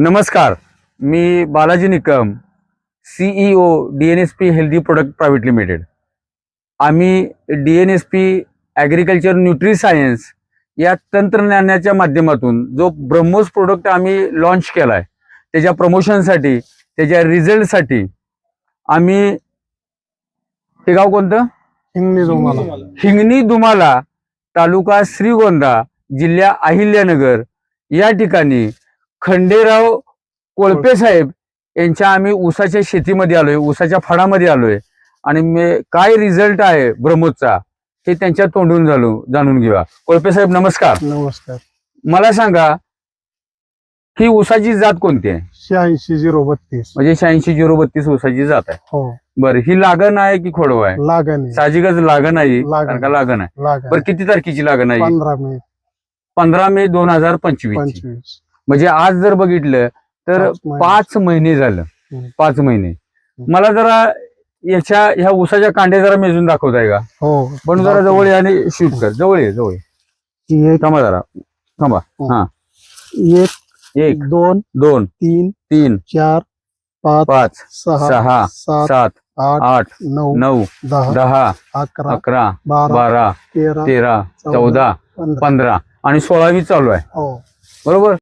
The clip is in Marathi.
नमस्कार, मी Balaji Nikam, CEO DNSP healthy product private limited. आम्ही DNSP ॲग्रिकल्चर न्यूट्री सायन्स या तंत्रज्ञानाच्या माध्यमातून जो ब्रह्मोस प्रोडक्ट आम्ही लॉन्च केला आहे, त्याच्या प्रमोशनसाठी, त्याच्या रिझल्टसाठी आम्ही, हे गाव कोणतं? हिंगणी दुमाला, तालुका श्रीगोंदा, जिल्हा अहिल्यानगर या ठिकाणी खंडेराव कोळपे साहेब यांच्या आम्ही ऊसाच्या शेतीमध्ये आलोय, ऊसाच्या फळामध्ये आलोय आणि काय रिझल्ट आहे ब्रह्मोसचा हे त्यांच्या तोंडून जाणून घेऊया। कोळपे साहेब नमस्कार। नमस्कार। मला सांगा ही ऊसाची जात कोणती आहे? 86-032 म्हणजे 86-032 ऊसाची जात आहे। हो। बरं, ही लागण आहे की खोडवा आहे? लागण आहे। साहजिकच लागण आहे, कारण का लागण आहे। बरं, किती तारखेची लागण आहे? 15 मे 2025। म्हणजे आज जर बघितलं तर 5 महिने झालं। 5 महिने। मला जरा ह्या ऊसाच्या कांड्या जरा मेजून दाखवताय का? हो। पण जरा जवळ ये आणि शूट कर। जवळ ये। थांबा जरा, थांबा। हा, 1 2 2 3 4 5 6 7 8 9 10 11 12 13 14 15 आणि 16वी चालू आहे, हो बरोबर?